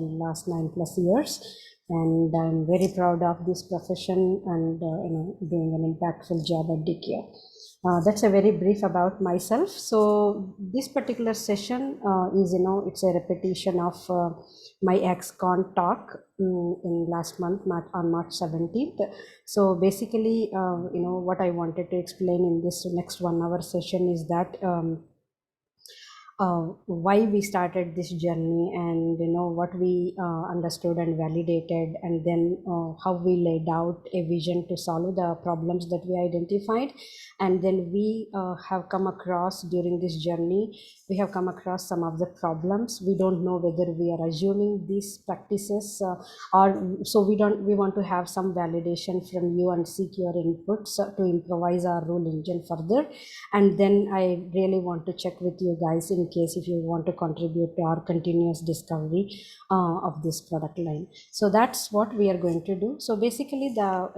last 9+ years, and I'm very proud of this profession and doing an impactful job at Deque. That's a very brief about myself. So this particular session is, it's a repetition of my ex-con talk in last month, on March 17th. So basically, what I wanted to explain in this next 1 hour session is that why we started this journey, and what we understood and validated, and then how we laid out a vision to solve the problems that we identified. And then we have come across, during this journey, we have come across some of the problems. We don't know whether we are assuming these practices or so we want to have some validation from you and seek your inputs to improvise our rule engine further. And then I really want to check with you guys in case if you want to contribute to our continuous discovery of this product line. So that's what we are going to do. So basically the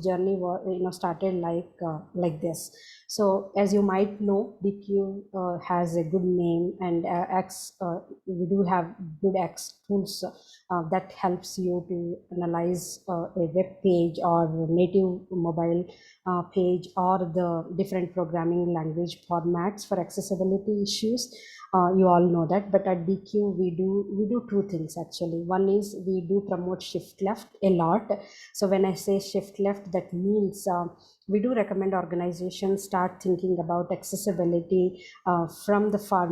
journey was started like this. So as you might know, Deque has a good name, and we do have good X tools that helps you to analyze a web page or native mobile page or the different programming language formats for accessibility issues. You all know that, but at Deque we do two things actually. One is we do promote shift left a lot. So when I say shift left, that means we do recommend organizations start thinking about accessibility from the far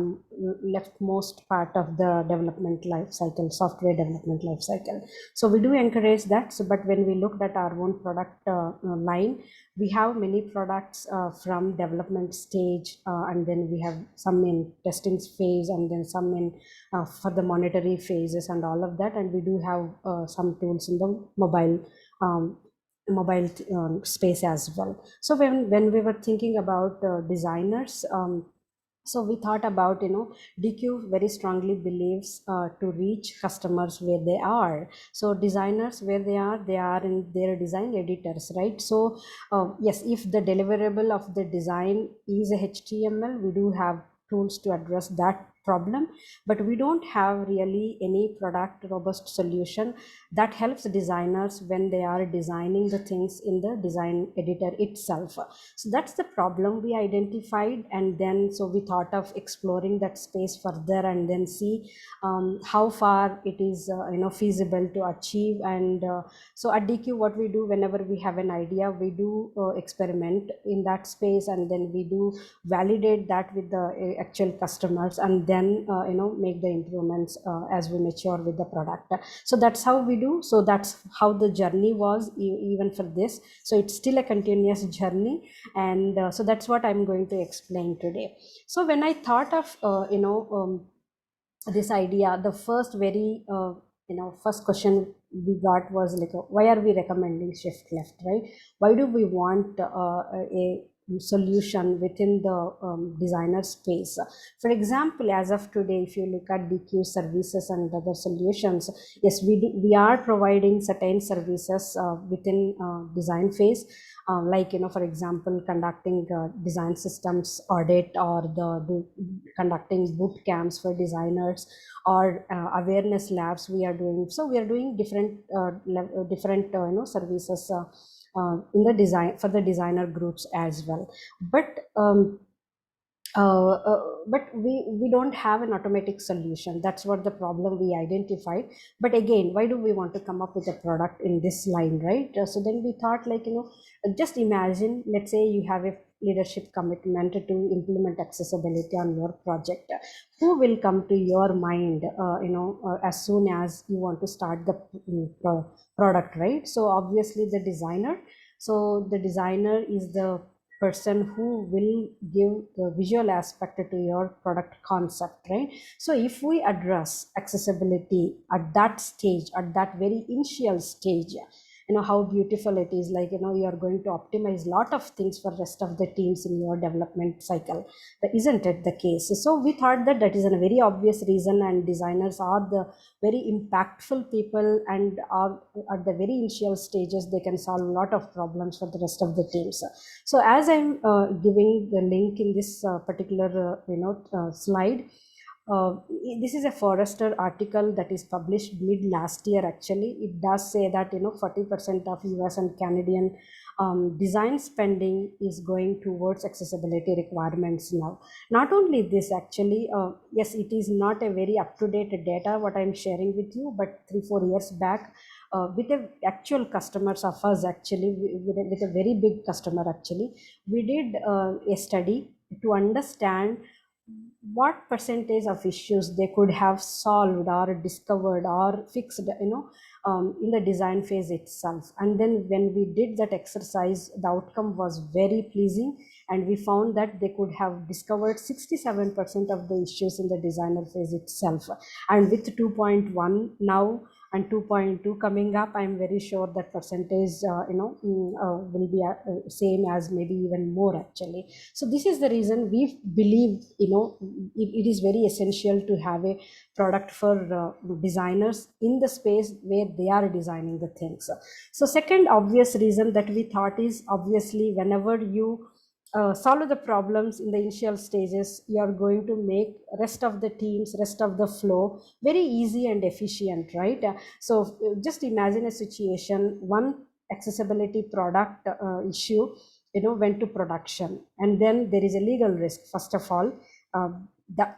leftmost part of the development life cycle, software development life cycle. So we do encourage that. So, but when we looked at our own product line, we have many products from development stage, and then we have some in testing phase, and then some in for the monetary phases and all of that. And we do have some tools in the mobile space as well. So when we were thinking about designers, so we thought about, Deque very strongly believes to reach customers where they are. So designers, where they are in their design editors, right? So yes, if the deliverable of the design is a HTML, we do have tools to address that problem, but we don't have really any product robust solution that helps designers when they are designing the things in the design editor itself. So that's the problem we identified, and then so we thought of exploring that space further and then see how far it is feasible to achieve. And so at Deque, what we do whenever we have an idea, we do experiment in that space, and then we do validate that with the actual customers, and then make the improvements as we mature with the product. So that's how we do. So that's how the journey was even for this. So it's still a continuous journey, and so that's what I'm going to explain today. So when I thought of this idea, the first first question we got was like, why are we recommending shift left, right? Why do we want a solution within the designer space? For example, as of today, if you look at Deque services and other solutions, yes, we are providing certain services within design phase, like for example, conducting design systems audit, or conducting boot camps for designers, or awareness labs we are doing. So we are doing different services in the design for the designer groups as well. But we don't have an automatic solution. That's what the problem we identified. But again, why do we want to come up with a product in this line, right? So then we thought, like, just imagine, let's say you have a leadership commitment to implement accessibility on your project. Who will come to your mind as soon as you want to start the product, right? So obviously the designer. So the designer is the person who will give the visual aspect to your product concept, right? So if we address accessibility at that stage, at that very initial stage, how beautiful it is. Like, you are going to optimize a lot of things for rest of the teams in your development cycle. But isn't it the case? So we thought that is a very obvious reason, and designers are the very impactful people, and are at the very initial stages, they can solve a lot of problems for the rest of the teams. So as I'm giving the link in this particular slide, This is a Forrester article that is published mid last year. Actually, it does say that 40% of US and Canadian design spending is going towards accessibility requirements now. Not only this, actually, yes, it is not a very up to date data what I'm sharing with you, but 3 4 years back, with the actual customers of us, actually, with a very big customer, actually, we did a study to understand what percentage of issues they could have solved or discovered or fixed, in the design phase itself. And then when we did that exercise, the outcome was very pleasing, and we found that they could have discovered 67% of the issues in the designer phase itself. And with 2.1 now and 2.2 coming up, I'm very sure that percentage will be same as, maybe even more, actually. So this is the reason we believe, it is very essential to have a product for designers in the space where they are designing the things. So second obvious reason that we thought is, obviously, whenever you solve the problems in the initial stages, you are going to make rest of the teams, rest of the flow very easy and efficient, right? So just imagine a situation, one accessibility product issue went to production, and then there is a legal risk. First of all, the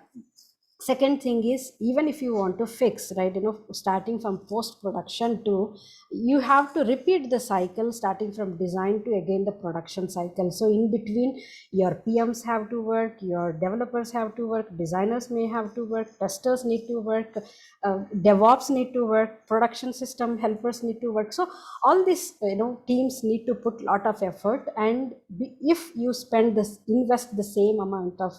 second thing is, even if you want to fix, right, starting from post production to, you have to repeat the cycle starting from design to again the production cycle. So in between, your PMs have to work, your developers have to work, designers may have to work, testers need to work, DevOps need to work, production system helpers need to work. So all these teams need to put a lot of effort, and if you invest the same amount of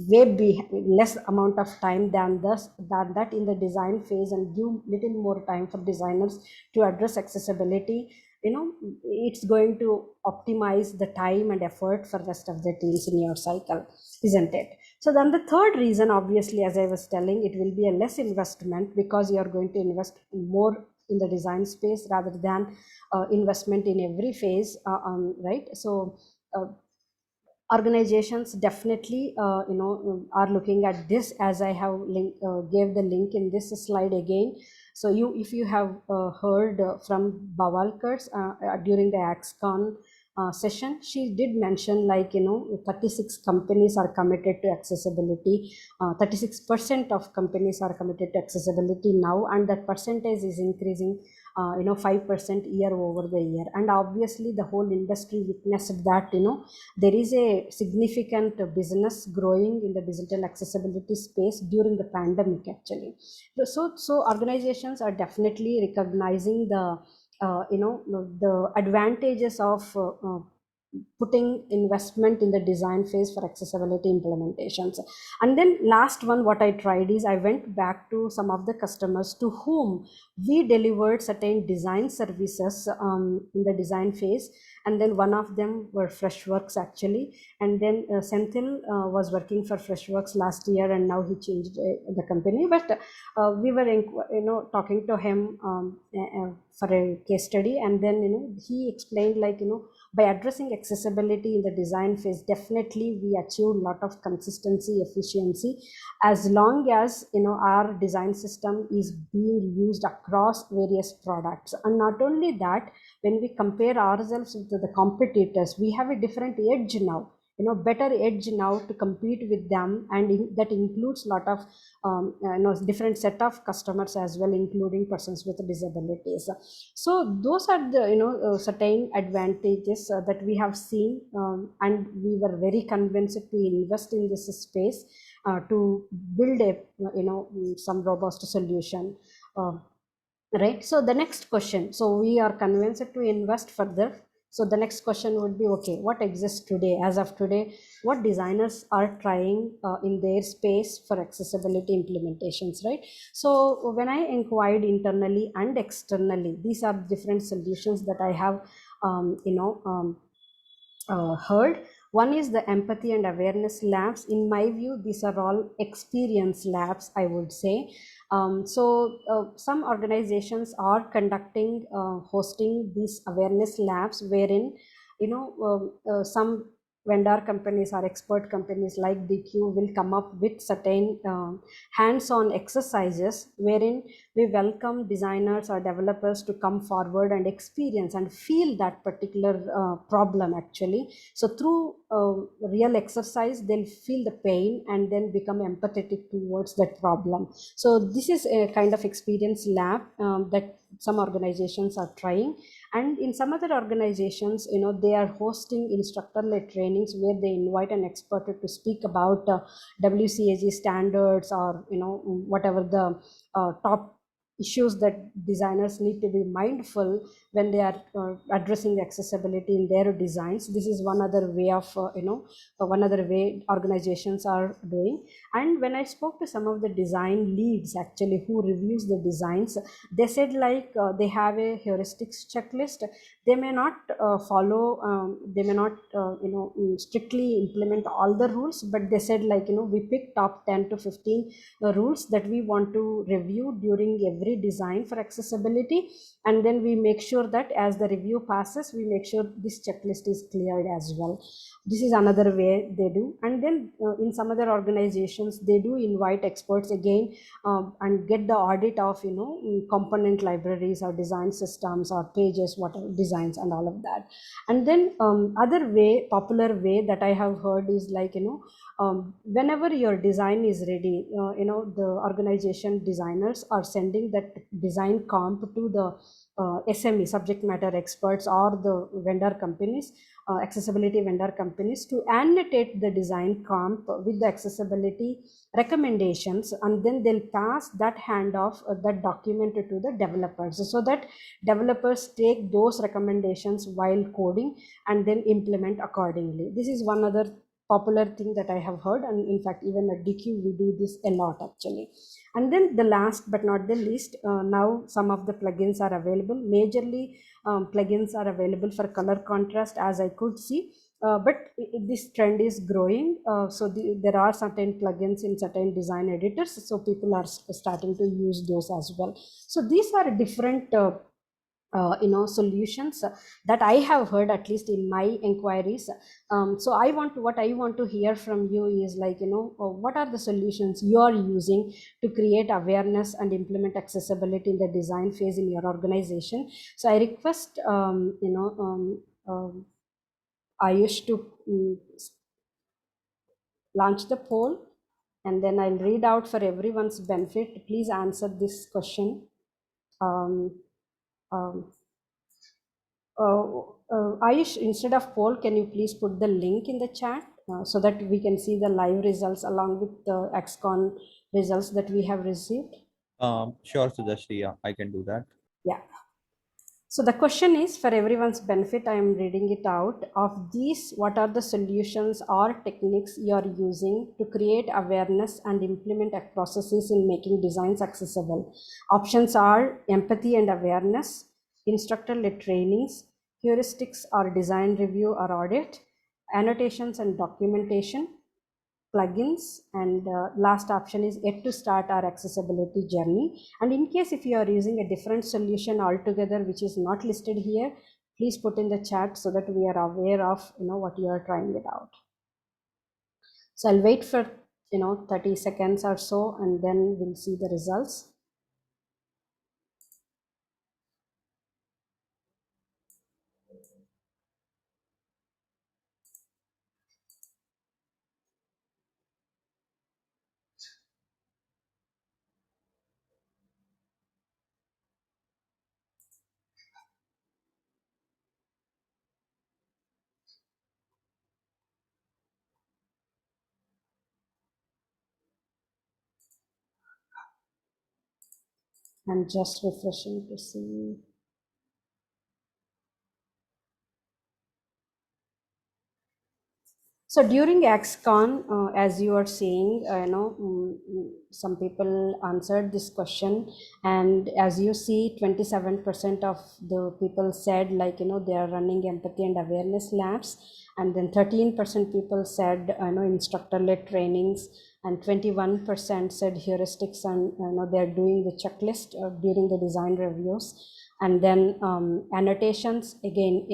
way less amount of time than that in the design phase, and give little more time for designers to address accessibility, it's going to optimize the time and effort for rest of the teams in your cycle, isn't it? So then the third reason, obviously, as I was telling, it will be a less investment, because you are going to invest more in the design space rather than investment in every phase, right? So organizations definitely are looking at this, as I have gave the link in this slide again. So if you have heard from Bawalkar's during the AXCON session, she did mention, 36 companies are committed to accessibility. 36% of companies are committed to accessibility now, and that percentage is increasing 5% year over the year. And obviously the whole industry witnessed that there is a significant business growing in the digital accessibility space during the pandemic, actually. So organizations are definitely recognizing the advantages of putting investment in the design phase for accessibility implementations. And then last one, what I tried is, I went back to some of the customers to whom we delivered certain design services in the design phase. And then one of them were Freshworks, actually. And then Senthil was working for Freshworks last year, and now he changed the company. But we were talking to him for a case study, and then he explained, by addressing accessibility in the design phase, definitely we achieve a lot of consistency, efficiency, as long as our design system is being used across various products. And not only that, when we compare ourselves with the competitors, we have a different edge now, better edge now to compete with them. And that includes a lot of different set of customers as well, including persons with disabilities. So those are the certain advantages that we have seen, and we were very convinced to invest in this space to build a some robust solution, right? So the next question, so we are convinced to invest further. So the next question would be, okay, what exists today, as of today, what designers are trying in their space for accessibility implementations, right? So when I inquired internally and externally, these are different solutions that I have heard. One is the empathy and awareness labs. In my view, these are all experience labs, I would say. Some organizations are hosting these awareness labs, wherein some vendor companies or expert companies like DQ will come up with certain hands-on exercises wherein we welcome designers or developers to come forward and experience and feel that particular problem actually. So through real exercise, they'll feel the pain and then become empathetic towards that problem. So this is a kind of experience lab that some organizations are trying, and in some other organizations, they are hosting instructor-led trainings where they invite an expert to speak about WCAG standards, or whatever the top issues that designers need to be mindful when they are addressing accessibility in their designs. This is one other way of one other way organizations are doing. And when I spoke to some of the design leads actually who reviews the designs, they said like they have a heuristics checklist. They may not follow, they may not strictly implement all the rules, but they said like we pick top 10 to 15 rules that we want to review during every design for accessibility, and then we make sure that as the review passes, we make sure this checklist is cleared as well. This is another way they do. And then in some other organizations, they do invite experts again and get the audit of component libraries or design systems or pages, whatever designs and all of that. And then other way, popular way that I have heard is like whenever your design is ready, the organization designers are sending that design comp to the SME, subject matter experts, or the vendor companies, accessibility vendor companies, to annotate the design comp with the accessibility recommendations, and then they'll pass that handoff, that document to the developers, so that developers take those recommendations while coding and then implement accordingly. This is one other popular thing that I have heard, and in fact even at DQ we do this a lot actually. And then the last but not the least, now some of the plugins are available. Majorly plugins are available for color contrast, as I could see, but this trend is growing. So there are certain plugins in certain design editors, so people are starting to use those as well. So these are different solutions that I have heard, at least in my inquiries. So what I want to hear from you is like what are the solutions you are using to create awareness and implement accessibility in the design phase in your organization. So I request Ayush to launch the poll, and then I'll read out for everyone's benefit. Please answer this question. um, um, Ayush, instead of poll, can you please put the link in the chat so that we can see the live results along with the XCon results that we have received? Sure, Sujasree, yeah, I can do that. Yeah. So the question is, for everyone's benefit, I am reading it out. Of these, what are the solutions or techniques you are using to create awareness and implement processes in making designs accessible? Options are empathy and awareness, instructor-led trainings, heuristics or design review or audit, annotations and documentation, plugins, and last option is yet to start our accessibility journey. And in case if you are using a different solution altogether which is not listed here, please put in the chat so that we are aware of what you are trying it out. So I'll wait for 30 seconds or so, and then we'll see the results. I'm just refreshing to see. So during XCon, as you are saying, some people answered this question, and as you see, 27% of the people said like they are running empathy and awareness labs, and then 13% people said instructor-led trainings, and 21% said heuristics, and they're doing the checklist during the design reviews. And then annotations, again,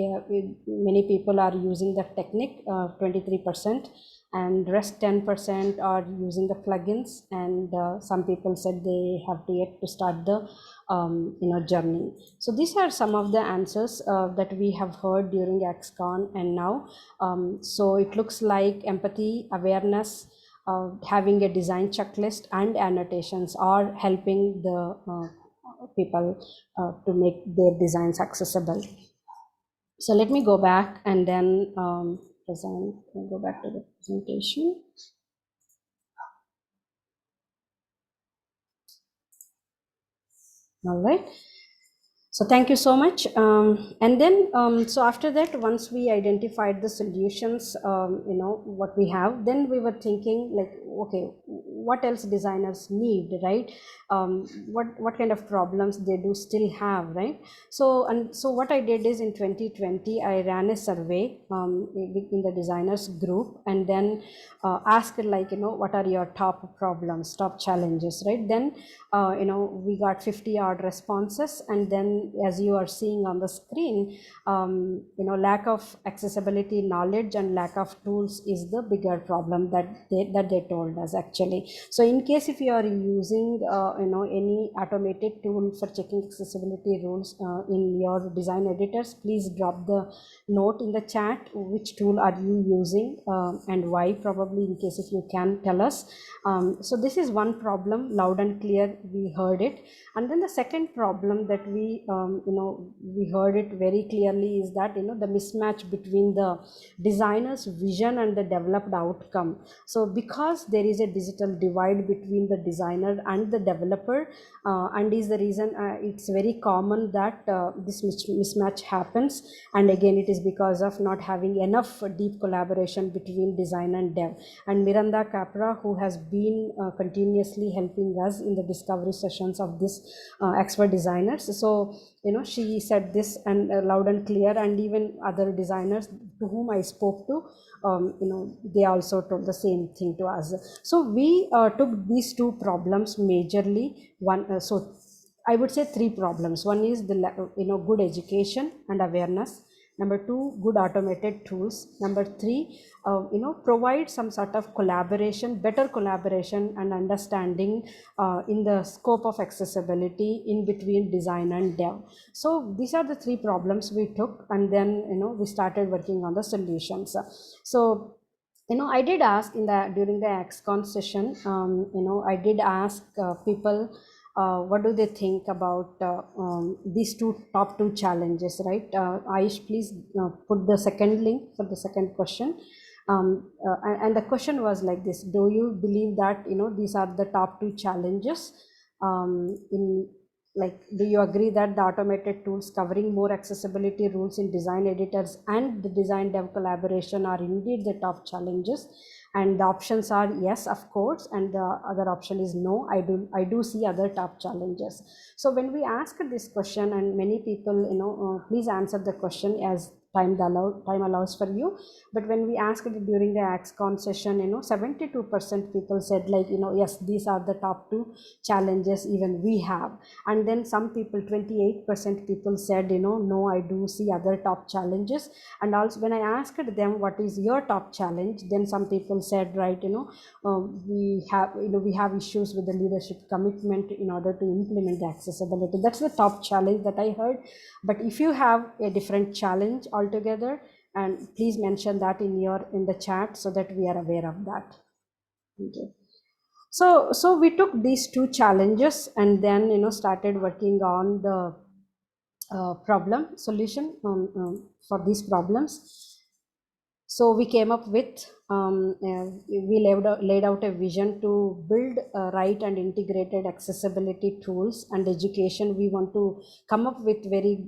many people are using the technique, 23%, and rest 10% are using the plugins, and some people said they have to yet to start the journey. So these are some of the answers that we have heard during XCon. And now so it looks like empathy, awareness, having a design checklist and annotations are helping the people to make their designs accessible. So let me go back and then go back to the presentation. All right. So thank you so much. And then, so after that, once we identified the solutions, what we have, then we were thinking like, okay, what else designers need, right? What kind of problems they do still have, right? So what I did is in 2020, I ran a survey in the designers group, and then asked like, what are your top problems, top challenges, right? Then, we got 50 odd responses, and then as you are seeing on the screen, lack of accessibility knowledge and lack of tools is the bigger problem that they told us actually. So in case if you are using any automated tool for checking accessibility rules in your design editors, please drop the note in the chat which tool are you using and why, probably, in case if you can tell us. So this is one problem, loud and clear, we heard it. And then the second problem that we heard it very clearly is that the mismatch between the designer's vision and the developed outcome. So because there is a digital divide between the designer and the developer, and is the reason it's very common that this mismatch happens. And again, it is because of not having enough deep collaboration between design and dev. And Miranda Capra, who has been continuously helping us in the discovery sessions of this expert designers, so she said this and loud and clear, and even other designers to whom I spoke to, they also told the same thing to us. So we took these two problems majorly. So I would say three problems. One is the good education and awareness. Number two, good automated tools. Number three, provide some sort of collaboration, better collaboration and understanding in the scope of accessibility in between design and dev. So these are the three problems we took, and then we started working on the solutions. So I did ask during the XCon session, I did ask people what do they think about these top two challenges, right? Aish, please put the second link for the second question. And the question was like this: do you believe that these are the top two challenges in, like, do you agree that the automated tools covering more accessibility rules in design editors and the design dev collaboration are indeed the top challenges? And the options are yes, of course, and the other option is no, I do see other top challenges. So when we ask this question, and many people, please answer the question as time allows for you. But when we asked it during the XCon session, 72% people said like, yes, these are the top two challenges even we have. And then some people, 28% people said, no, I do see other top challenges. And also when I asked them what is your top challenge, then some people said, right, we have issues with the leadership commitment in order to implement the accessibility. That's the top challenge that I heard. But if you have a different challenge altogether, and please mention that in the chat so that we are aware of that. Okay. So we took these two challenges and then started working on the problem solution for these problems. So we came up with we laid out a vision to build right and integrated accessibility tools and education. We want to come up with very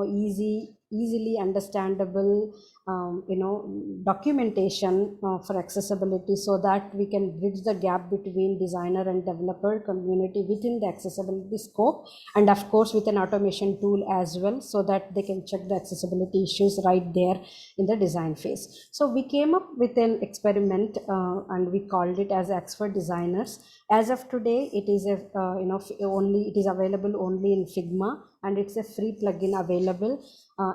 easy easily understandable documentation for accessibility, so that we can bridge the gap between designer and developer community within the accessibility scope, and of course with an automation tool as well, so that they can check the accessibility issues right there in the design phase. So we came up with an experiment, and we called it as X for Designers. As of today, it is a only it is available only in Figma, and it's a free plugin available.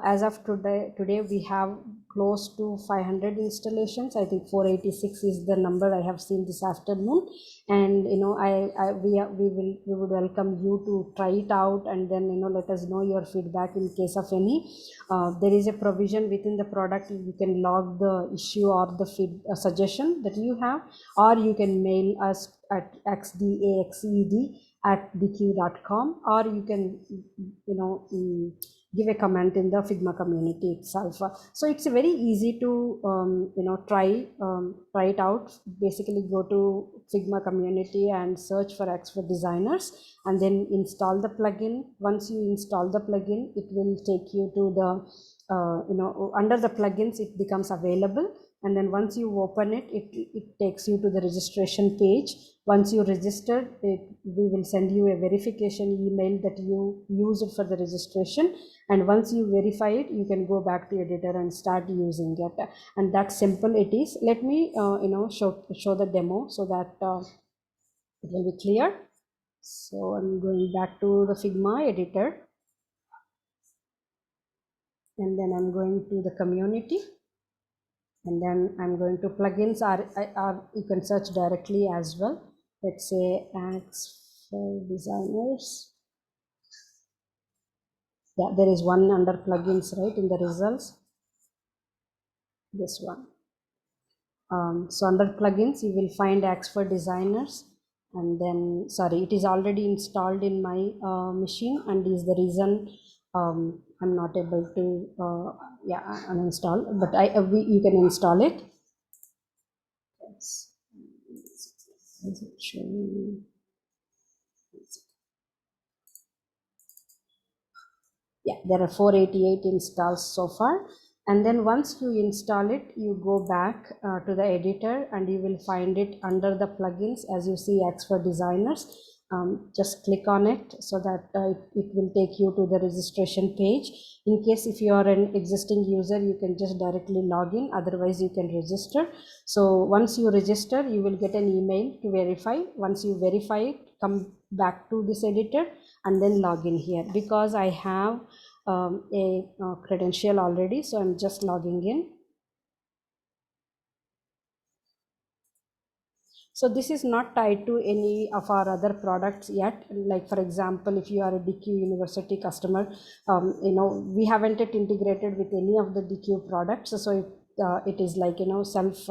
As of today we have close to 500 installations. I think 486 is the number I have seen this afternoon. And we would welcome you to try it out, and then let us know your feedback in case of any. There is a provision within the product. You can log the issue or the suggestion that you have, or you can mail us at xdaxed@deque.com, or you can give a comment in the Figma community itself. So it's very easy to try it out. Basically go to Figma community and search for X for Designers, and then install the plugin. Once you install the plugin, it will take you to the under the plugins it becomes available. And then once you open it, it takes you to the registration page. Once you register it, we will send you a verification email that you use it for the registration, and once you verify it, you can go back to editor and start using it. And that simple it is. Let me show the demo so that it will be clear. So I'm going back to the Figma editor, and then I'm going to the community, and then I'm going to plugins, are you can search directly as well. Let's say X for Designers. Yeah, there is one under plugins right in the results, this one. So under plugins you will find X for Designers, and then sorry, it is already installed in my machine, and is the reason I'm not able to uninstall, but you can install it. Yes. Is it showing? Yeah, there are 488 installs so far. And then once you install it, you go back to the editor, and you will find it under the plugins. As you see, X for Designers. Just click on it so that it will take you to the registration page. In case if you are an existing user, you can just directly log in, otherwise you can register. So once you register, you will get an email to verify. Once you verify it, come back to this editor and then log in here. Because I have a credential already, so I'm just logging in. So this is not tied to any of our other products yet. Like for example, if you are a Deque University customer, we haven't yet integrated with any of the Deque products. So it is like self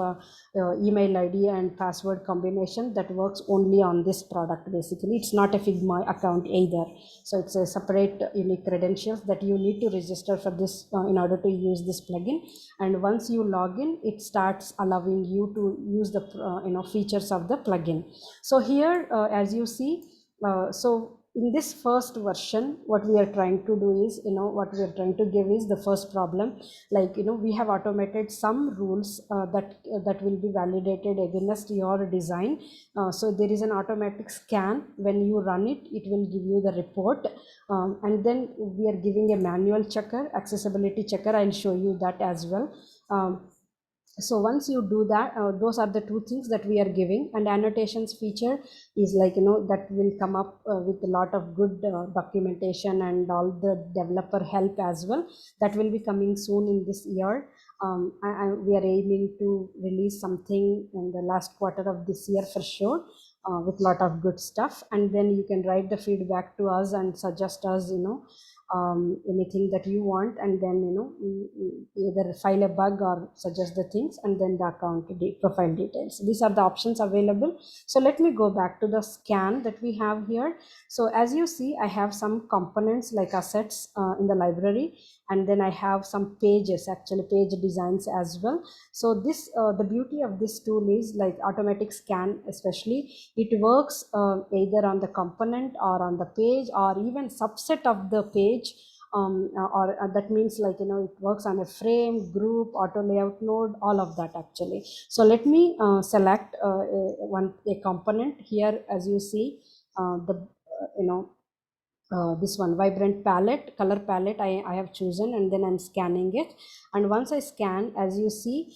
email ID and password combination that works only on this product. Basically, it's not a Figma account either. So it's a separate unique credentials that you need to register for this in order to use this plugin. And once you log in, it starts allowing you to use the features of the plugin. So here, as you see, so in this first version, what we are trying to do is, what we are trying to give is the first problem. Like, we have automated some rules that will be validated against your design. So there is an automatic scan. When you run it, it will give you the report. And then we are giving a manual checker, accessibility checker. I'll show you that as well. So once you do that, those are the two things that we are giving. And annotations feature is like, that will come up with a lot of good documentation and all the developer help as well. That will be coming soon in this year. We are aiming to release something in the last quarter of this year for sure, with a lot of good stuff. And then you can write the feedback to us and suggest us, anything that you want, and then either file a bug or suggest the things, and then the account profile details. These are the options available. So let me go back to the scan that we have here. So as you see, I have some components like assets in the library, and then I have some pages, actually page designs as well. So this the beauty of this tool is like automatic scan, especially it works either on the component or on the page or even subset of the page. or that means, like, it works on a frame, group, auto layout node, all of that actually. So let me select a component here. As you see, the this one vibrant palette, color palette, I have chosen, and then I'm scanning it. And once I scan, as you see,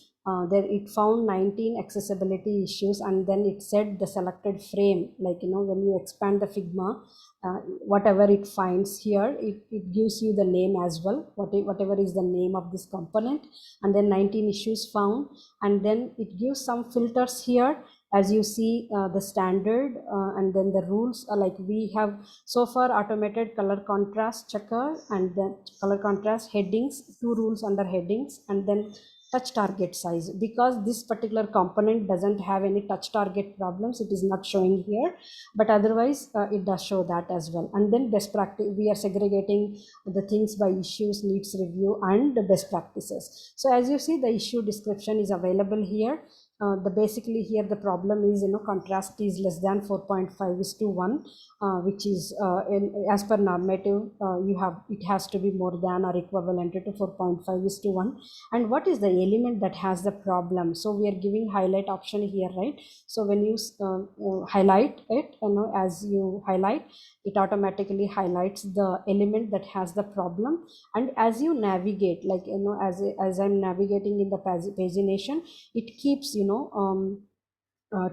there it found 19 accessibility issues, and then it said the selected frame, like, when you expand the Figma, whatever it finds here, it gives you the name as well, whatever is the name of this component, and then 19 issues found. And then it gives some filters here, as you see, the standard, and then the rules, like we have so far automated color contrast checker, and then color contrast headings, two rules under headings, and then touch target size. Because this particular component doesn't have any touch target problems, it is not showing here, but otherwise it does show that as well. And then best practice, we are segregating the things by issues, needs review, and the best practices. So as you see, the issue description is available here. The basically here the problem is, contrast is less than 4.5:1, which is as per normative, it has to be more than or equivalent to 4.5:1. And what is the element that has the problem? So we are giving highlight option here, right? So when you highlight it, as you highlight, it automatically highlights the element that has the problem. And as you navigate, like, as I'm navigating in the pagination, it keeps,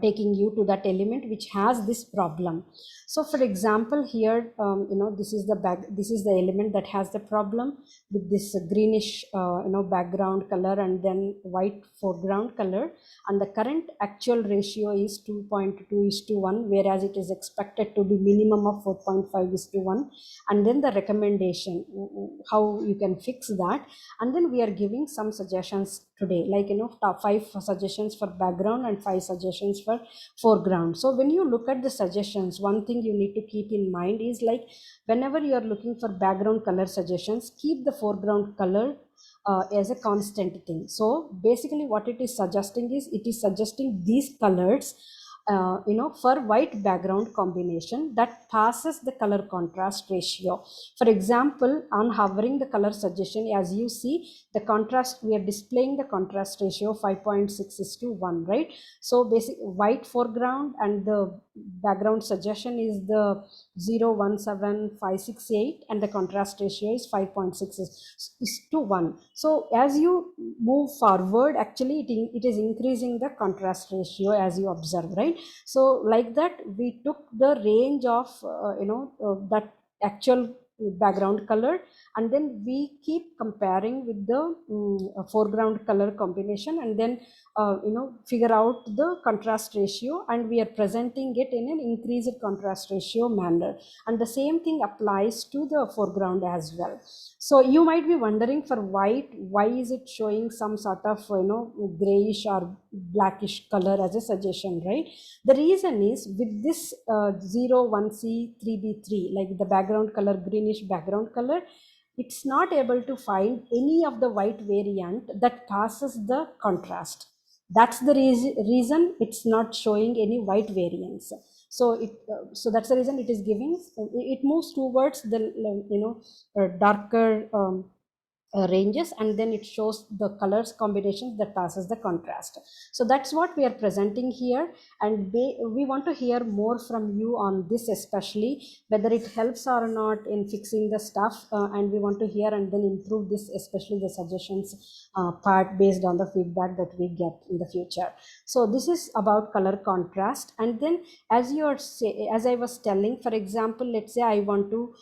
taking you to that element which has this problem. So for example, here, this is the element that has the problem, with this greenish background color, and then white foreground color, and the current actual ratio is 2.2:1, whereas it is expected to be minimum of 4.5:1. And then the recommendation, how you can fix that. And then we are giving some suggestions today, like, top 5 suggestions for background and 5 suggestions for foreground. So when you look at the suggestions, one thing you need to keep in mind is, like, whenever you are looking for background color suggestions, keep the foreground color as a constant thing. So basically what it is suggesting is, it is suggesting these colors, for white background combination that passes the color contrast ratio. For example, on hovering the color suggestion, as you see, the contrast, we are displaying the contrast ratio 5.6:1, right? So basic white foreground, and the background suggestion is the 0.17568, and the contrast ratio is 5.6:1. So as you move forward, actually it is increasing the contrast ratio, as you observe, right? So like that, we took the range of that actual background color, and then we keep comparing with the foreground color combination, and then figure out the contrast ratio, and we are presenting it in an increased contrast ratio manner. And the same thing applies to the foreground as well. So you might be wondering, for white, why is it showing some sort of grayish or blackish color as a suggestion, right? The reason is, with this 01C3B3, like the background color, greenish background color, it's not able to find any of the white variant that passes the contrast. That's the reason it's not showing any white variants. So that's the reason it is giving, it moves towards the darker ranges, and then it shows the colors combinations that passes the contrast. So that's what we are presenting here, and we want to hear more from you on this, especially whether it helps or not in fixing the stuff, and we want to hear and then improve this, especially the suggestions part, based on the feedback that we get in the future. So this is about color contrast. And then, as I was telling, for example, let's say I want to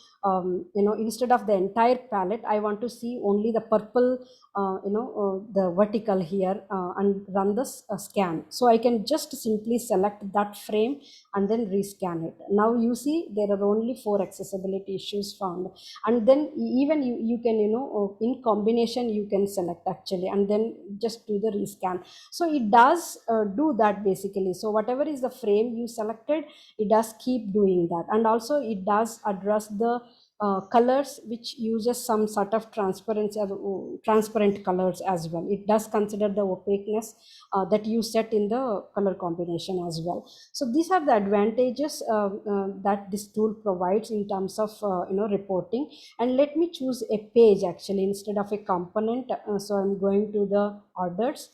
instead of the entire palette, I want to see only the purple, the vertical here, and run this scan. So I can just simply select that frame and then rescan it. Now you see there are only 4 accessibility issues found, and then even you can in combination you can select actually, and then just do the rescan. So it does do that basically. So whatever is the frame you selected, it does keep doing that, and also it does address the colors which uses some sort of transparency, transparent colors as well. It does consider the opaqueness that you set in the color combination as well. So these are the advantages that this tool provides in terms of reporting. And let me choose a page actually instead of a component. So I'm going to the orders.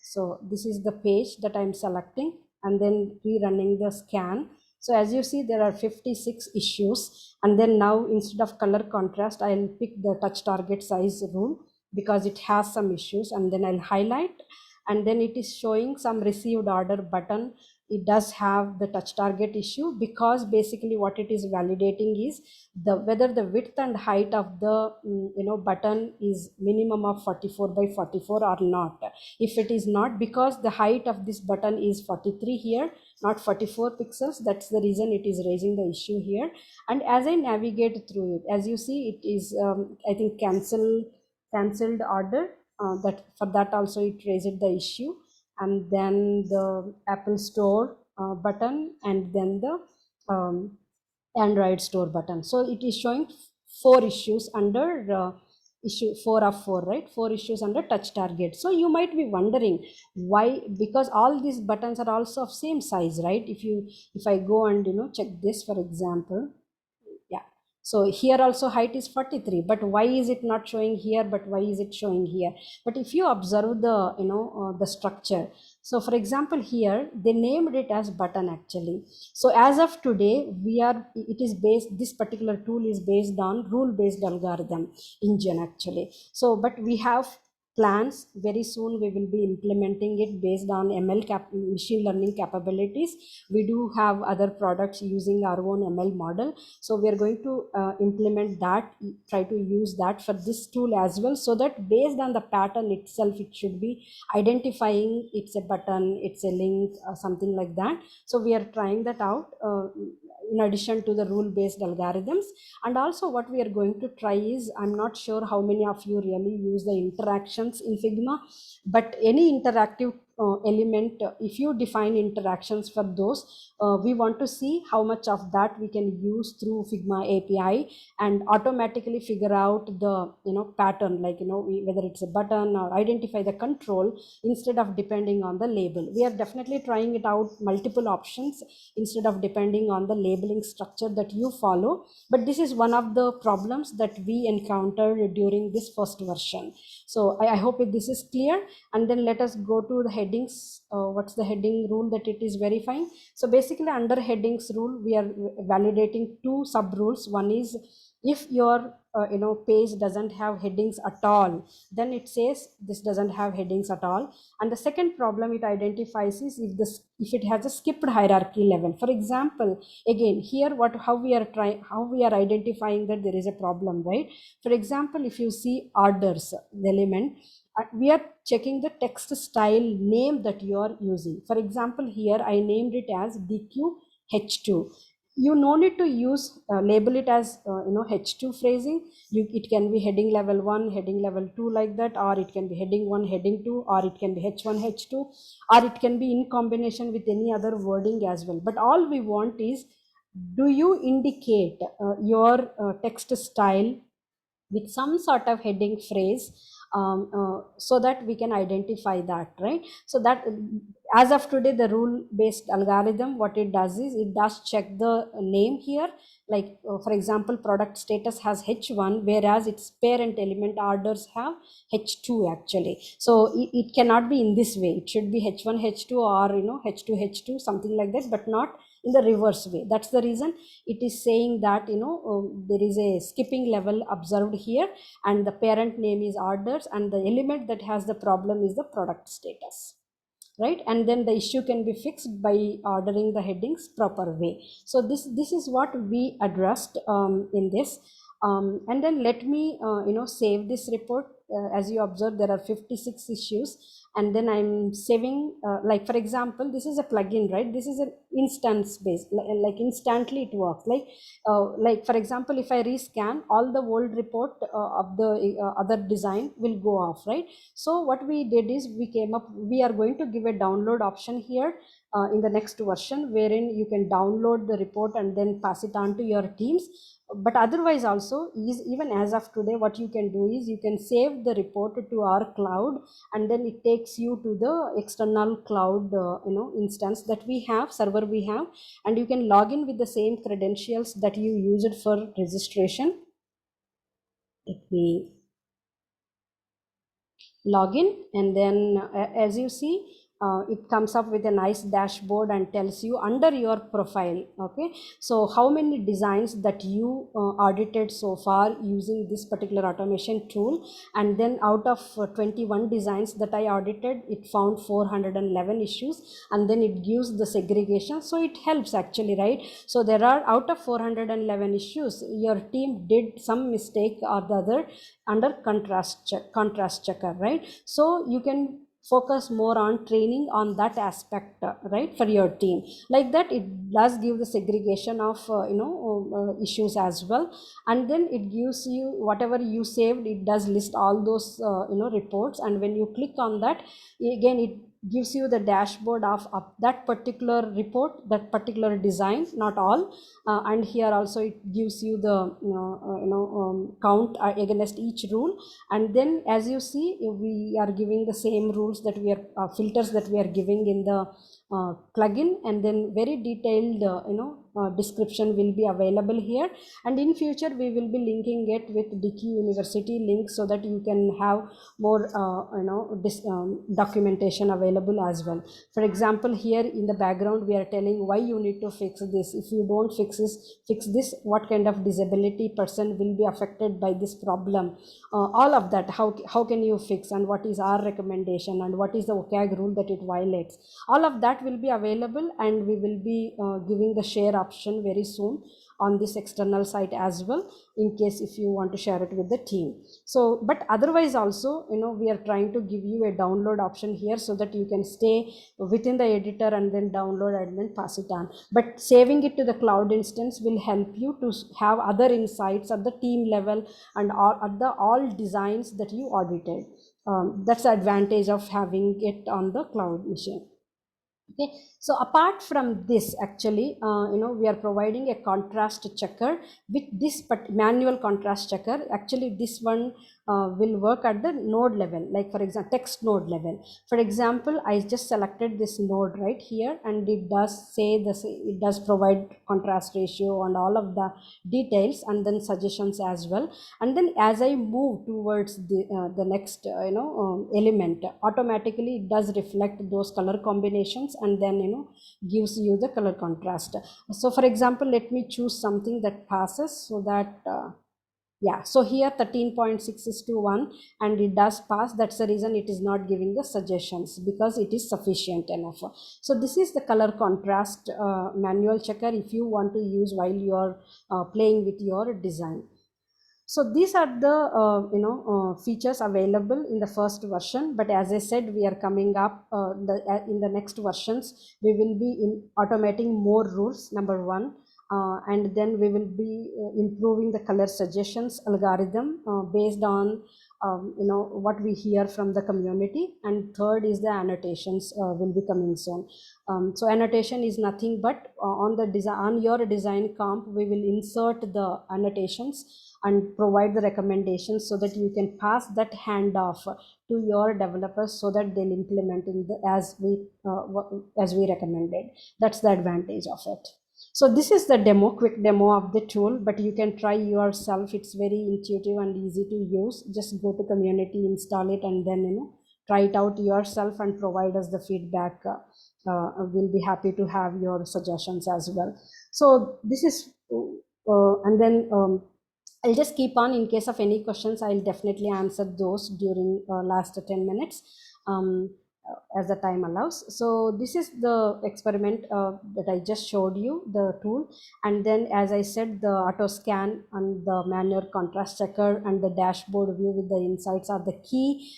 So this is the page that I'm selecting and then rerunning the scan. So as you see, there are 56 issues. And then now instead of color contrast, I'll pick the touch target size rule because it has some issues, and then I'll highlight, and then it is showing some received order button. It does have the touch target issue because basically what it is validating is the whether the width and height of the button is minimum of 44 by 44 or not. If it is not, because the height of this button is 43 here, not 44 pixels, that's the reason it is raising the issue here. And as I navigate through it, as you see, it is I think cancelled order, that for that also it raised the issue. And then the Apple Store button, and then the Android Store button. So it is showing four issues under issue 4 of 4, right? Four issues under touch target. So you might be wondering why, because all these buttons are also of same size, right? If I go and check this, for example, yeah, so here also height is 43, but why is it not showing here, but why is it showing here? But if you observe the the structure, so for example here they named it as button actually. So as of today, it is based, this particular tool is based on rule based algorithm engine actually. So but we have plans very soon, we will be implementing it based on machine learning capabilities. We do have other products using our own ML model, so we are going to implement that, try to use that for this tool as well, so that based on the pattern itself, it should be identifying it's a button, it's a link, something like that. So we are trying that out in addition to the rule based algorithms. And also what we are going to try is, I'm not sure how many of you really use the interactions in Figma, but any interactive element, if you define interactions for those, we want to see how much of that we can use through Figma API and automatically figure out the pattern, like whether it's a button, or identify the control instead of depending on the label. We are definitely trying it out multiple options instead of depending on the labeling structure that you follow. But this is one of the problems that we encountered during this first version. So I hope this is clear. And then let us go to the headings. What's the heading rule that it is verifying? So basically under headings rule, we are validating two sub rules. One is, if your page doesn't have headings at all, then it says this doesn't have headings at all. And the second problem it identifies is if it has a skipped hierarchy level. For example, again here how we are identifying that there is a problem, right? For example, if you see orders, the element, we are checking the text style name that you are using. For example, here I named it as Deque H2. You no need to use label it as H2 phrasing. It can be heading level 1, heading level 2, like that, or it can be heading 1, heading 2, or it can be H1, H2, or it can be in combination with any other wording as well. But all we want is, do you indicate your text style with some sort of heading phrase, so that we can identify that, right? So that as of today, the rule based algorithm, what it does is, it does check the name here, like for example, product status has H1, whereas its parent element orders have H2 actually. So it cannot be in this way. It should be H1 H2, or H2 H2, something like that, but not in the reverse way. That's the reason it is saying that there is a skipping level observed here, and the parent name is orders, and the element that has the problem is the product status, right? And then the issue can be fixed by ordering the headings proper way. So this is what we addressed in this. And then let me save this report. As you observe, there are 56 issues, and then I'm saving, like for example, this is a plugin, right? This is an instance based, like instantly it works, like for example, if I rescan, all the old report of the other design will go off, right? So what we did is, we are going to give a download option here in the next version, wherein you can download the report and then pass it on to your teams. but otherwise also is, even as of today, what you can do is you can save the report to our cloud, and then it takes you to the external cloud instance that we have, server we have, and you can log in with the same credentials that you used for registration. Let me login, and then as you see, it comes up with a nice dashboard and tells you under your profile, okay, so how many designs that you audited so far using this particular automation tool. And then out of 21 designs that I audited, it found 411 issues, and then it gives the segregation. So it helps actually, right? So there are, out of 411 issues, your team did some mistake or the other under contrast checker, right? So you can focus more on training on that aspect, right, for your team. Like that, it does give the segregation of issues as well. And then it gives you whatever you saved, it does list all those reports, and when you click on that, again it gives you the dashboard of that particular report, that particular design, not all. And here also it gives you the count against each rule. And then as you see, we are giving the same rules that we are filters that we are giving in the plugin, and then very detailed description will be available here. And in future we will be linking it with Deque University link, so that you can have more documentation available as well. For example, here in the background we are telling why you need to fix this. If you don't fix this, what kind of disability person will be affected by this problem, all of that, how can you fix, and what is our recommendation, and what is the OCAG rule that it violates. All of that will be available, and we will be giving the share option very soon on this external site as well, in case if you want to share it with the team. So but otherwise also, we are trying to give you a download option here, so that you can stay within the editor and then download and then pass it on. But saving it to the cloud instance will help you to have other insights at the team level, and all designs that you audited. That's the advantage of having it on the cloud machine. Okay, so apart from this, actually, we are providing a contrast checker with this manual contrast checker. Actually, this one will work at the node level, like for example text node level. For example, I just selected this node right here, and it does say this, it does provide contrast ratio and all of the details, and then suggestions as well. And then as I move towards the next element, automatically it does reflect those color combinations, and then gives you the color contrast. So for example, let me choose something that passes, so that yeah, so here 13.6 is to 1, and it does pass. That's the reason it is not giving the suggestions, because it is sufficient enough. So this is the color contrast manual checker if you want to use while you are playing with your design. So these are the features available in the first version, but as I said, we are coming up in the next versions. We will be automating more rules, number one, and then we will be improving the color suggestions algorithm based on what we hear from the community. And third is the annotations will be coming soon. So annotation is nothing but on the design, on your design comp, we will insert the annotations and provide the recommendations, so that you can pass that handoff to your developers, so that they'll implement in the as we recommended. That's the advantage of it. So this is the demo, quick demo of the tool, but you can try yourself. It's very intuitive and easy to use. Just go to community, install it, and then try it out yourself and provide us the feedback. We'll be happy to have your suggestions as well. So this is and then I'll just keep on. In case of any questions, I'll definitely answer those during last 10 minutes as the time allows. So this is the experiment that I just showed you, the tool. And then as I said, the auto scan and the manual contrast checker and the dashboard view with the insights are the key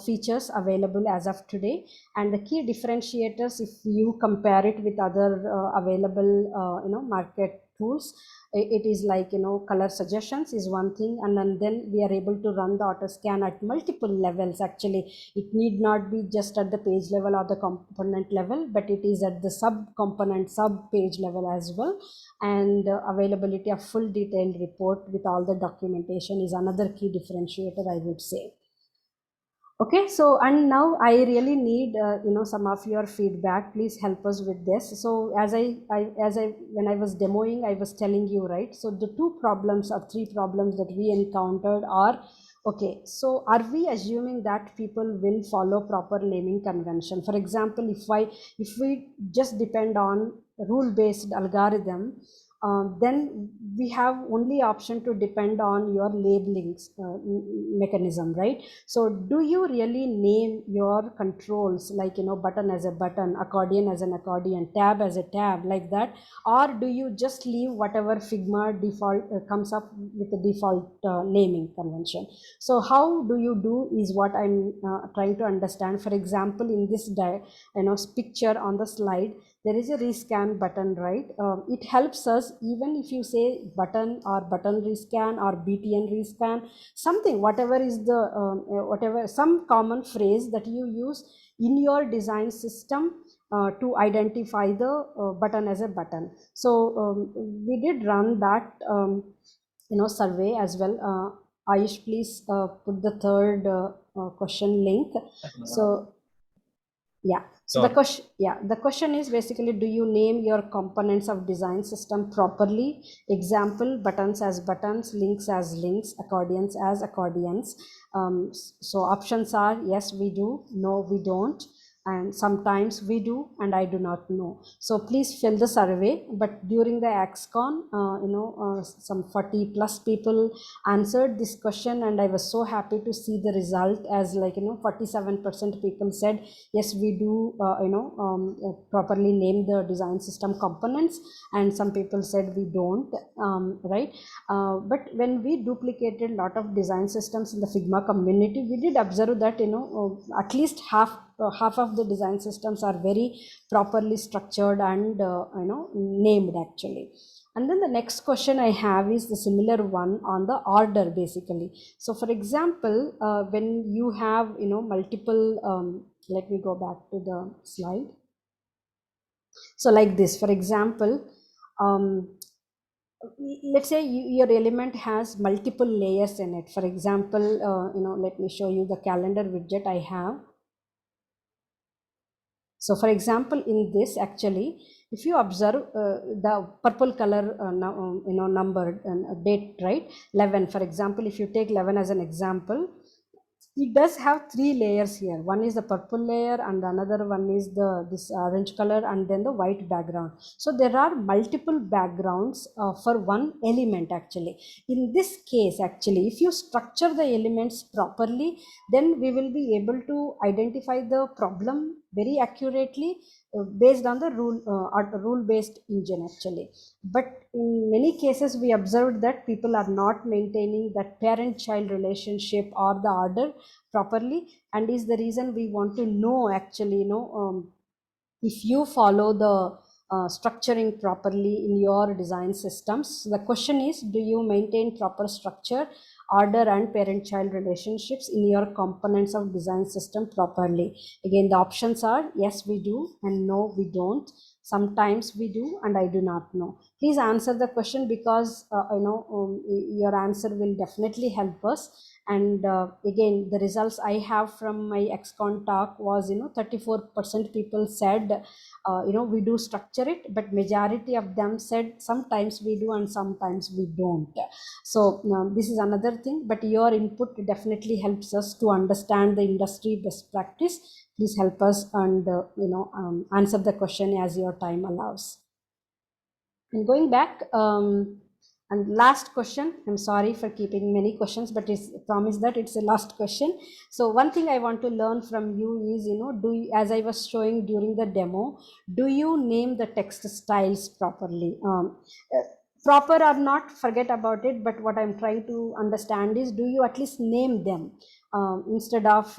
features available as of today. And the key differentiators, if you compare it with other available market tools. It is like, color suggestions is one thing, and then we are able to run the auto scan at multiple levels. Actually, it need not be just at the page level or the component level, but it is at the sub component, sub page level as well. And availability of full detailed report with all the documentation is another key differentiator, I would say. Okay, so and now I really need some of your feedback. Please help us with this. So as I when I was demoing, I was telling you, right? So the two problems or three problems that we encountered are, okay, so are we assuming that people will follow proper naming convention? For example, if we just depend on rule based algorithm, then we have only option to depend on your labeling mechanism, right? So do you really name your controls, like, button as a button, accordion as an accordion, tab as a tab, like that? Or do you just leave whatever Figma default comes up with the default naming convention? So how do you do is what I'm trying to understand. For example, in this picture on the slide, there is a rescan button, right? It helps us even if you say button or button rescan or btn rescan, something, whatever is the whatever, some common phrase that you use in your design system to identify the button as a button. So we did run that survey as well. Ayush, please put the third question link. So yeah, so the Sure. question, yeah, the question is basically, do you name your components of design system properly? Example, buttons as buttons, links as links, accordions as accordions. So options are yes we do, no we don't, and sometimes we do and I do not know. So please fill the survey. But during the axcon, some 40 plus people answered this question, and I was so happy to see the result, as like 47% people said yes we do properly name the design system components, and some people said we don't, right? But when we duplicated a lot of design systems in the Figma community, we did observe that at least half of the design systems are very properly structured and named actually. And then the next question I have is the similar one on the order basically. So for example, when you have multiple let me go back to the slide. So like this, for example, let's say your element has multiple layers in it. For example, let me show you the calendar widget I have. So for example, in this actually, if you observe the purple color number and date, right? 11, for example, if you take 11 as an example, it does have three layers here. One is the purple layer, and another one is this orange color, and then the white background. So there are multiple backgrounds for one element actually. In this case actually, if you structure the elements properly, then we will be able to identify the problem very accurately based on the rule based engine actually. But in many cases we observed that people are not maintaining that parent child relationship or the order properly, and is the reason we want to know actually if you follow the structuring properly in your design systems. The question is, do you maintain proper structure, order and parent child relationships in your components of design system properly? Again, the options are yes we do and no we don't, sometimes we do and I do not know. Please answer the question, because your answer will definitely help us. And again, the results I have from my XCon talk was 34% people said we do structure it, but majority of them said sometimes we do and sometimes we don't. So this is another thing, but your input definitely helps us to understand the industry best practice. Please help us and answer the question as your time allows. And going back, and last question, I'm sorry for keeping many questions, but it's promise that it's the last question. So one thing I want to learn from you is, do you, as I was showing during the demo, do you name the text styles properly? proper or not, forget about it, but what I'm trying to understand is, do you at least name them, instead of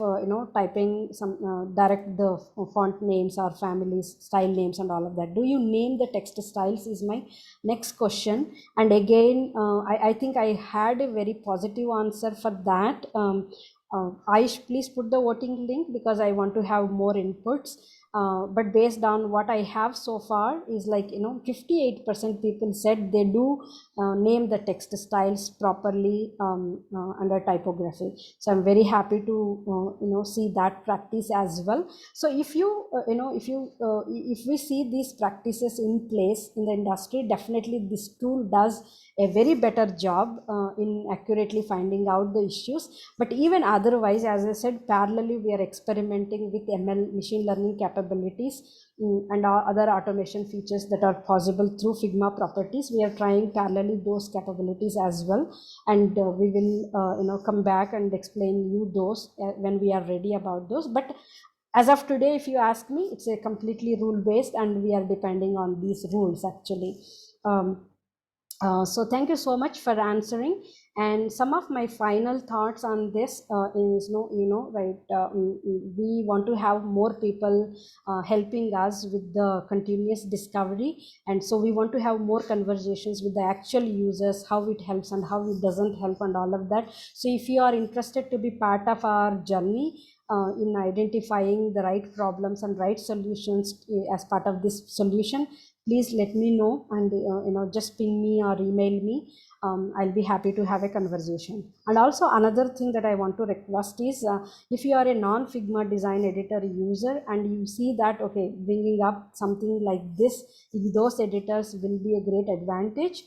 typing some direct the font names or families style names and all of that? Do you name the text styles is my next question. And again, I think I had a very positive answer for that. Aish, please put the voting link because I want to have more inputs. But based on what I have so far is like, 58% people said they do name the text styles properly under typography. So I'm very happy to see that practice as well. So if if we see these practices in place in the industry, definitely this tool does a very better job in accurately finding out the issues. But even otherwise, as I said, parallelly we are experimenting with ML, machine learning capabilities, and other automation features that are possible through Figma properties. We are trying parallelly those capabilities as well, and we will come back and explain you those when we are ready about those. But as of today, if you ask me, it's a completely rule based, and we are depending on these rules actually. um, so thank you so much for answering. And some of my final thoughts on this is, right, we want to have more people helping us with the continuous discovery. And so we want to have more conversations with the actual users, how it helps and how it doesn't help and all of that. So if you are interested to be part of our journey in identifying the right problems and right solutions as part of this solution, please let me know, and just ping me or email me. I'll be happy to have a conversation. And also another thing that I want to request is, if you are a non-Figma design editor user and you see that, okay, bringing up something like this, those editors will be a great advantage.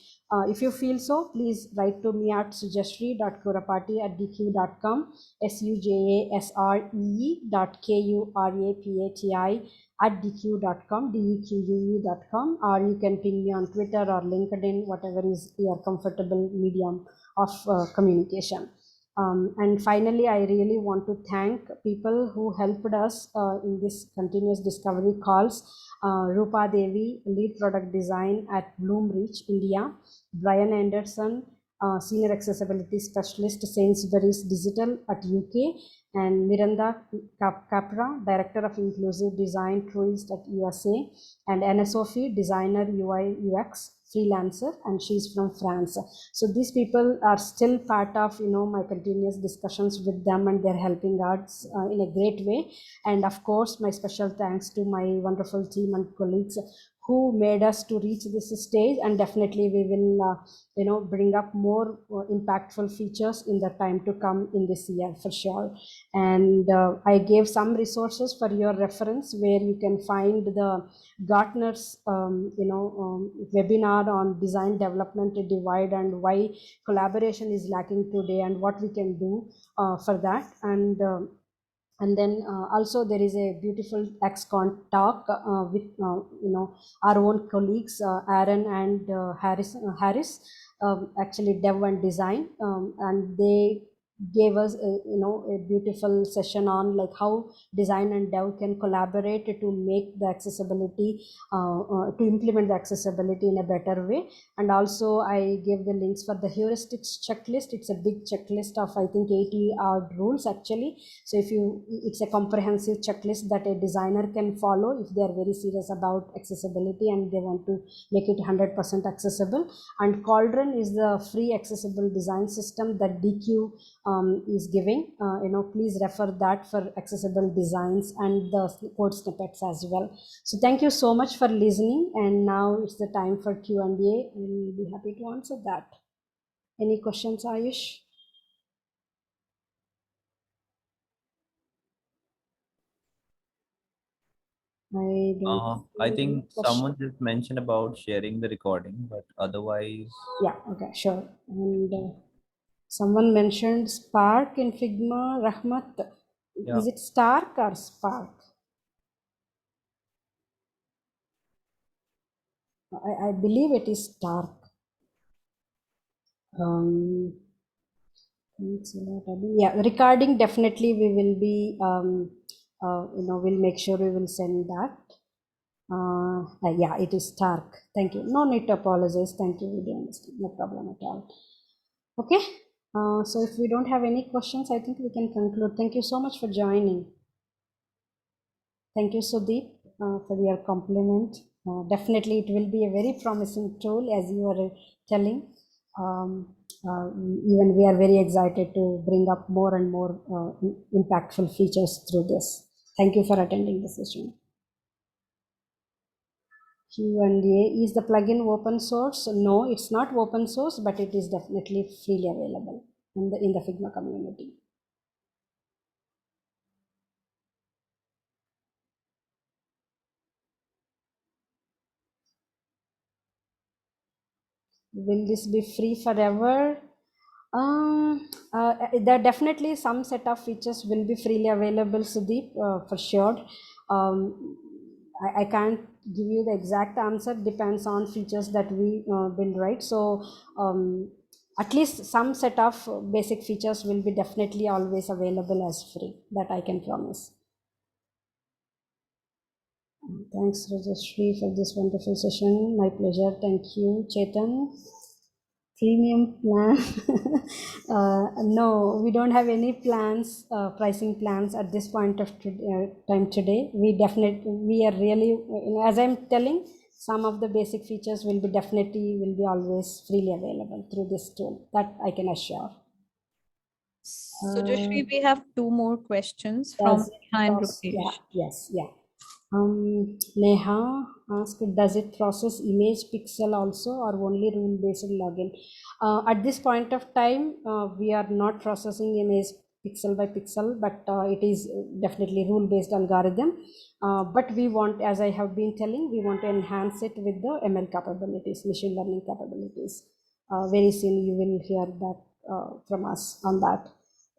If you feel so, please write to me at sujasree.kurapati@deque.com, sujasree.kurapati at deque.com, deque.com, or you can ping me on Twitter or LinkedIn, whatever is your comfortable medium of communication. And finally, I really want to thank people who helped us in this continuous discovery calls. Rupa Devi, lead product design at Bloomreach, India; Brian Anderson, senior accessibility specialist, Sainsbury's Digital at UK; and Miranda Capra, Director of Inclusive Design, Truist at USA; and Anna Sophie, Designer UI UX freelancer, and she's from France. So these people are still part of my continuous discussions with them, and they're helping us in a great way. And of course, my special thanks to my wonderful team and colleagues who made us to reach this stage. And definitely we will bring up more impactful features in the time to come in this year for sure. And I gave some resources for your reference, where you can find the Gartner's webinar on design development divide and why collaboration is lacking today and what we can do for that. And then also there is a beautiful XCon talk with our own colleagues Aaron and Harris, actually dev and design, and they gave us a beautiful session on like how design and dev can collaborate to make the accessibility to implement the accessibility in a better way. And also I gave the links for the heuristics checklist. It's a big checklist of I think 80 odd rules actually. So it's a comprehensive checklist that a designer can follow if they are very serious about accessibility and they want to make it 100% accessible. And Cauldron is the free accessible design system that Deque is giving. Please refer that for accessible designs and the code snippets as well. So thank you so much for listening, and now it's the time for Q&A. We'll be happy to answer that. Any questions, Ayush? I don't I see any think question. someone just mentioned about sharing the recording, but otherwise, Yeah, okay, sure. And someone mentioned Spark in Figma, Rahmat. yeah. Is it Stark or Spark? I believe it is Stark. Um, yeah, recording definitely we will be, we'll make sure we will send that. Yeah, it is Stark. Thank you. No need to apologize. Thank you. We do understand. No problem at all. Okay. So if we don't have any questions, I think we can conclude. Thank you so much for joining. Thank you, Sudeep, for your compliment. Definitely, it will be a very promising tool, as you are telling. Um, Even we are very excited to bring up more and more impactful features through this. Thank you for attending the session. Q&A, is the plugin open source? No, it's not open source, but it is definitely freely available in the Figma community. Will this be free forever? There are definitely some set of features will be freely available, Sudeep, for sure. I can't give you the exact answer, depends on features that we build, right? So at least some set of basic features will be definitely always available as free, that I can promise. Thanks, Sujasree, for this wonderful session. My pleasure. Thank you, Chetan. Premium plan. No, we don't have any plans, pricing plans at this point of time today. We are really, as I'm telling, some of the basic features will be always freely available through this tool. That I can assure. Uh, Sujashree, we have two more questions from does it Neha and process? Yeah, Rupesh. yes, yeah. Neha asked, does it process image pixel also or only rule-based login? At this point of time, we are not processing image pixel by pixel, but it is definitely rule-based algorithm. But we want, as I have been telling, we want to enhance it with the ML capabilities, machine learning capabilities. Very soon you will hear back from us on that.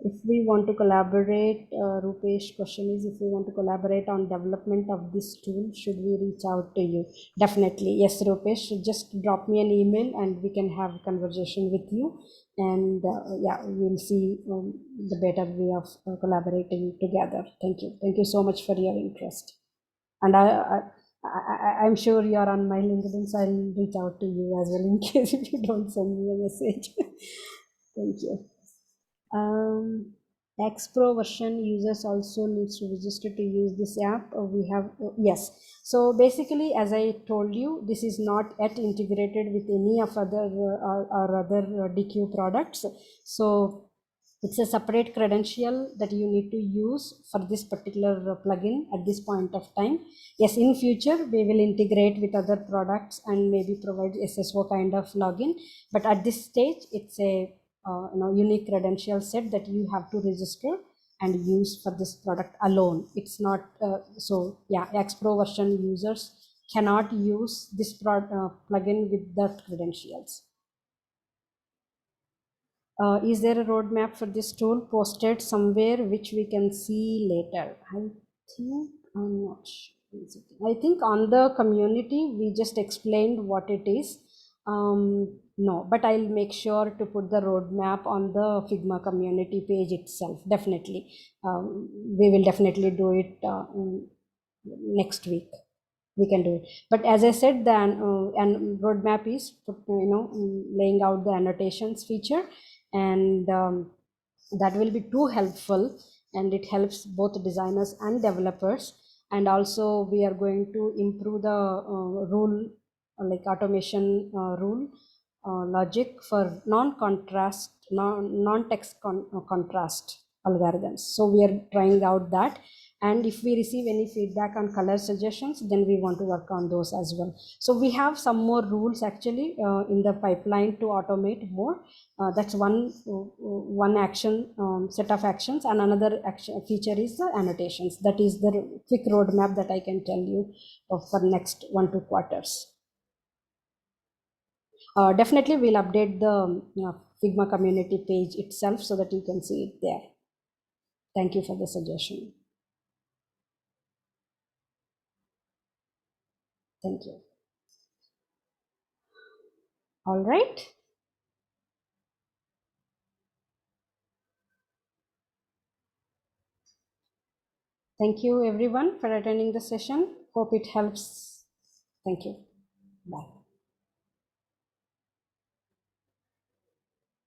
If we want to collaborate, Rupesh question is, if we want to collaborate on development of this tool, should we reach out to you? Definitely. Yes, Rupesh, just drop me an email and we can have a conversation with you. And yeah, we'll see the better way of collaborating together. Thank you. Thank you so much for your interest. And I'm sure you're on my LinkedIn, so I'll reach out to you as well in case if you don't send me a message. Thank you. X Pro version users also needs to register to use this app. We have yes. So basically, as I told you, this is not yet integrated with any of other or other DQ products. So it's a separate credential that you need to use for this particular plugin at this point of time. Yes, in future we will integrate with other products and maybe provide SSO kind of login. But at this stage, it's a unique credential set that you have to register and use for this product alone. It's not so yeah, X Pro version users cannot use this plugin with that credentials. Is there a roadmap for this tool posted somewhere which we can see later? I think I'm not sure. I think on the community we just explained what it is. No, but I'll make sure to put the roadmap on the Figma community page itself. Definitely, we will definitely do it next week. We can do it. But as I said, the and roadmap is laying out the annotations feature, and that will be too helpful, and it helps both designers and developers. And also we are going to improve the rule like automation rule logic for non-text contrast algorithms. So we are trying out that, and if we receive any feedback on color suggestions, then we want to work on those as well. So we have some more rules actually in the pipeline to automate more. That's one action set of actions, and another action feature is the annotations. That is the quick roadmap that I can tell you for next 1-2 quarters. Definitely we'll update the Figma community page itself so that you can see it there. Thank you for the suggestion. Thank you. All right. Thank you everyone for attending the session. Hope it helps Thank you. Bye.